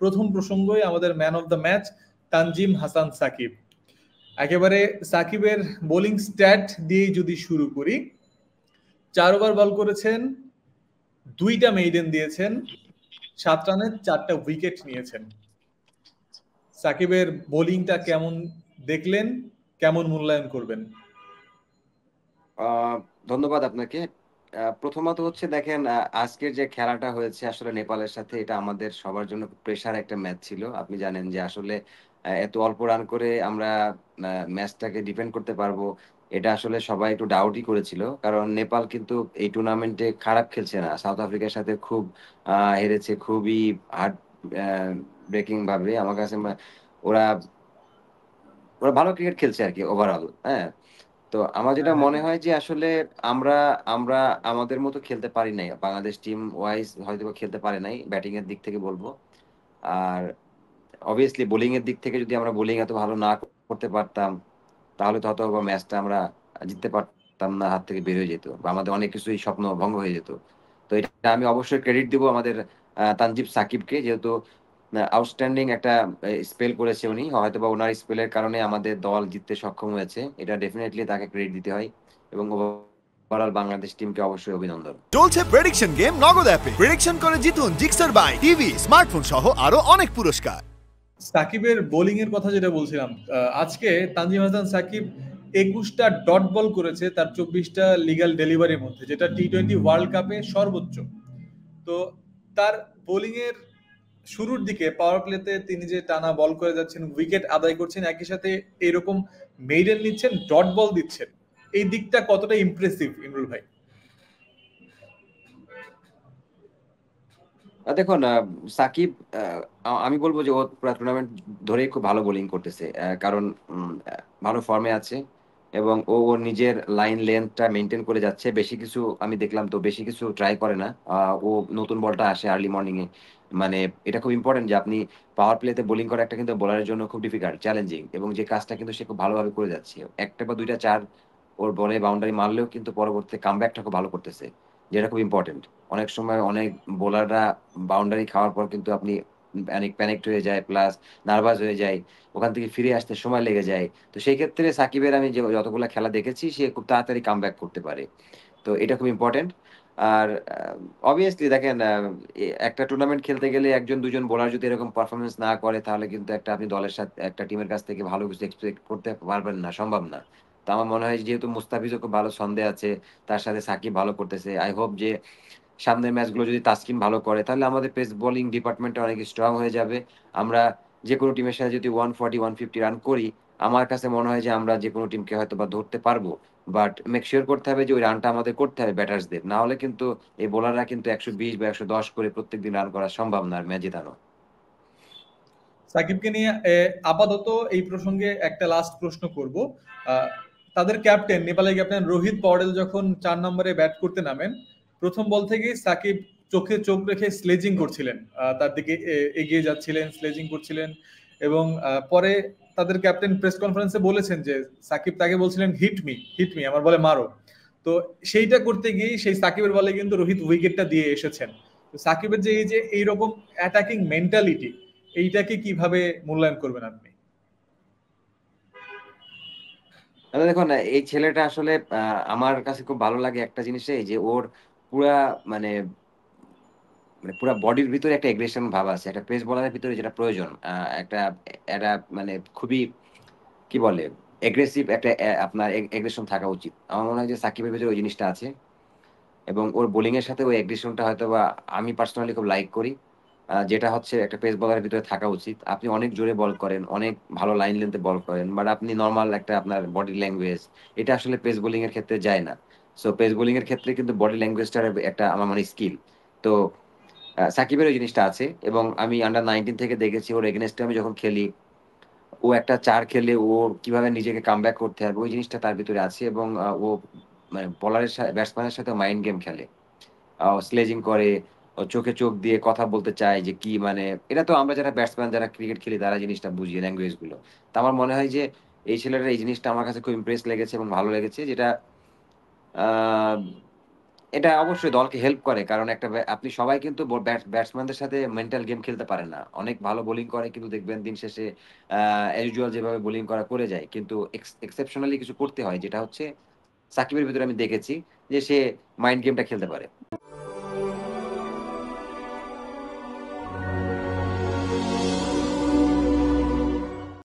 প্রথম প্রসঙ্গই আমাদের man of the match Tanzim Hasan Sakib. একেবারে সাকিবের বোলিং স্ট্যাট দিয়েই যদি শুরু করি, 4 ওভার বল করেছেন, 2টা মেইডেন দিয়েছেন, 7 রানে 4টা উইকেট নিয়েছেন। সাকিবের বোলিংটা কেমন দেখলেন, কেমন মূল্যায়ন করবেন? ধন্যবাদ আপনাকে। প্রথমত হচ্ছে দেখেন, আজকের যে খেলাটা হয়েছে আসলে নেপালের সাথে, এটা আমাদের সবার জন্য প্রেশার একটা ম্যাচ ছিল। আপনি জানেন যে আসলে এত অল্প রান করে আমরা ম্যাচটাকে ডিফেন্ড করতে পারবো, এটা আসলে সবাই একটু ডাউটই করেছিল। কারণ নেপাল কিন্তু এই টুর্নামেন্টে খারাপ খেলছে না, সাউথ আফ্রিকার সাথে খুব হেরেছে, খুবই হার্ড ব্রেকিং ভাবে। আমার কাছে ওরা ওরা ভালো ক্রিকেট খেলছে আর কি ওভারঅল। হ্যাঁ, তো আমার যেটা হ্যাঁ, হ্যাঁ, মনে হ্যাঁ। হয় যে আসলে আমরা আমরা আমাদের মতো খেলতে পারি নাই, বাংলাদেশ টিম ওয়াইজ হয়তো খেলতে পারে নাই ব্যাটিং এর দিক থেকে বলবো। আর অবভিয়াসলি বোলিং এর দিক থেকে যদি আমরা বোলিং এত ভালো না করতে পারতাম, তাহলে তো হয়তো বা ম্যাচটা আমরা জিততে পারতাম না, হাত থেকে বের হয়ে যেত, বা আমাদের অনেক কিছুই স্বপ্ন ভঙ্গ হয়ে যেত। তো এটা আমি অবশ্যই ক্রেডিট দিব আমাদের তানজিব সাকিবকে, যেহেতু আউটস্ট্যান্ডিং একটা স্পেল করেছে উনি। হয়তো বা ওনার স্পেলের কারণে আমাদের দল জিততে সক্ষম হয়েছে, এটা ডেফিনেটলি তাকে ক্রেডিট দিতে হয়। এবং ওভারঅল বাংলাদেশ টিমকে অবশ্যই অভিনন্দন। চলছে প্রেডিকশন গেম নগদ অ্যাপে। প্রেডিকশন করে জিতুন জিক্সার বাই টিভি, স্মার্টফোন সহ আরো অনেক পুরস্কার। সাকিবের বোলিং এর কথা যেটা বলছিলাম, আজকে তানজিম হাসান সাকিব 21টা ডট বল করেছে তার 24টা লিগ্যাল ডেলিভারির মধ্যে, যেটা টি-20 ওয়ার্ল্ড কাপে সর্বোচ্চ। তো তার বোলিং এর শুরুর দিকে পাওয়ার প্লেতে তিনি যে টানা বল করে যাচ্ছেন, উইকেট আদায় করছেন, একই সাথে এরকম মেইডেন নিচ্ছেন, ডট বল দিচ্ছেন, এই দিকটা কতটা ইমপ্রেসিভ ইমরুল ভাই? দেখুন, সাকিব, আমি বলবো যে ও পুরো টুর্নামেন্ট ধরেই খুব ভালো বোলিং করতেছে। কারণ ভালো ফর্মে আছে, এবং ও ওর নিজের লাইন লেন্থটা মেনটেন করে যাচ্ছে। বেশি কিছু আমি দেখলাম তো বেশি কিছু ট্রাই করে না। ও নতুন বলটা আসে আর্লি মর্নিং এ, মানে এটা খুব ইম্পর্টেন্ট যে আপনি পাওয়ার প্লেতে বোলিং করা একটা কিন্তু বোলারের জন্য খুব ডিফিকাল্ট, চ্যালেঞ্জিং, এবং যে কাজটা কিন্তু সে খুব ভালোভাবে করে যাচ্ছে। একটা বা দুইটা চার ওর বলে বাউন্ডারি মারলেও কিন্তু পরবর্তীতে কামব্যাকটা খুব ভালো করতেছে, যেটা খুব ইম্পর্টেন্ট। অনেক সময় অনেক বোলাররা বাউন্ডারি খাওয়ার পর কিন্তু আপনি প্যানিকড হয়ে যায়, প্লাস নার্ভাস হয়ে যায়, ওখান থেকে ফিরে আসতে সময় লেগে যায়। তো সেই ক্ষেত্রে সাকিবের আমি যে যতগুলো খেলা দেখেছি, সে খুব তাড়াতাড়ি কামব্যাক করতে পারে। তো এটা খুব ইম্পর্টেন্ট। আর অবভিয়াসলি দেখেন, একটা টুর্নামেন্ট খেলতে গেলে একজন দুজন বোলার যদি এরকম পারফরমেন্স না করে, তাহলে কিন্তু একটা আপনি দলের সাথে একটা টিমের কাছ থেকে ভালো কিছু এক্সপেক্ট করতে পারবেন না, সম্ভব না। তো আমার মনে হয় যেহেতু মুস্তাফিজও খুব ভালো ছন্দে আছে, তার সাথে সাকিব ভালো করতেছে, আই হোপ যে সামনের ম্যাচগুলো যদি তাসকিন ভালো করে, তাহলে আমাদের পেস বোলিং ডিপার্টমেন্টটা অনেক স্ট্রং হয়ে যাবে। আমরা যে কোনো টিমের সাথে যদি 140 150 রান করি, আমার কাছে মনে হয় যে আমরা যে কোনো টিমকে হয়তো বা ধরতে পারবো। বাট মেক শিওর করতে হবে যে ওই রানটা আমাদের করতে হবে ব্যাটার্সদের, না হলে কিন্তু এই বোলাররা কিন্তু 120 বা 110 করে প্রত্যেকদিন রান করা সম্ভব না আর ম্যাচ জেতানো। সাকিবকে নিয়ে আপাতত এই প্রসঙ্গে একটা লাস্ট প্রশ্ন করব। আহ, তাদের ক্যাপ্টেন, নেপালের ক্যাপ্টেন রোহিত পওয়ারেল যখন 4 নম্বরে ব্যাট করতে নামেন, প্রথম বল থেকেই সাকিব চোখে চোখ রেখে স্লেজিং করছিলেন, তার দিকে এগিয়ে যাচ্ছিলেন, স্লেজিং করছিলেন। এবং পরে তাদের ক্যাপ্টেন প্রেস কনফারেন্সে বলেছেন যে সাকিব তাকে বলছিলেন হিট মি, হিট মি, আমার বলে মারো। তো সেইটা করতে গিয়ে সেই সাকিবের বলে কিন্তু রোহিত উইকেটটা দিয়ে এসেছেন। তো সাকিবের যে এই যে এইরকম অ্যাটাকিং মেন্টালিটি, এইটাকে কিভাবে মূল্যায়ন করবেন আপনি? দেখুন, এই ছেলেটা আসলে আমার কাছে খুব ভালো লাগে একটা জিনিসে, যে ওর পুরা মানে পুরা বডির ভিতরে একটা এগ্রেশন ভাব আছে, একটা পেস বোলারের ভিতরে যেটা প্রয়োজন। একটা একটা মানে খুবই কি বলে এগ্রেসিভ একটা আপনার এগ্রেশন থাকা উচিত। আমার মনে হয় যে সাকিবের ভিতরে ওই জিনিসটা আছে, এবং ওর বোলিং এর সাথে ওই এগ্রেশনটা হয়তো বা আমি পার্সোনালি খুব লাইক করি। যেটা হচ্ছে একটা পেস বলারের ভিতরে থাকা উচিত। আপনি অনেক জোরে বল করেন, অনেক ভালো লাইন লেন্থে বল করেন, বাট আপনি নর্মাল একটা আপনার বডি ল্যাঙ্গুয়েজ, এটা আসলে পেস বোলিং এর ক্ষেত্রে যায় না। সো পেস বোলিং এর ক্ষেত্রে কিন্তু বডি ল্যাঙ্গুয়েজটার একটা আমার মানে স্কিল। তো সাকিবের ওই জিনিসটা আছে, এবং আমি আন্ডার 19 থেকে দেখেছি ওর এগেনস্টে আমি যখন খেলি, ও একটা চার খেলে ও কিভাবে নিজেকে কামব্যাক করতে হবে ওই জিনিসটা তার ভিতরে আছে। এবং ও মানে বলারের সাথে ব্যাটসম্যানের সাথে মাইন্ড গেম খেলে, স্লেজিং করে, ও চোখে চোখ দিয়ে কথা বলতে চায় যে কি মানে। এটা তো আমরা যারা ব্যাটসম্যান যারা ক্রিকেট খেলি তারা জিনিসটা বুঝি, ল্যাঙ্গুয়েজ গুলো। তো আমার মনে হয় যে এই ছেলেটার এই জিনিসটা আমার কাছে খুব ইমপ্রেস লেগেছে এবং ভালো লেগেছে, যেটা এটা অবশ্যই দলকে হেল্প করে, কারণ আপনি সবাই কিন্তু ব্যাটসম্যানদের সাথে মেন্টাল গেম খেলতে পারে না। অনেক ভালো বোলিং করে কিন্তু দেখবেন দিন শেষে ইউজুয়াল যেভাবে বোলিং করে যায়, কিন্তু এক্সেপশনালি কিছু করতে হয়, যেটা হচ্ছে সাকিবের ভিতরে আমি দেখেছি যে সে মাইন্ড গেমটা খেলতে পারে।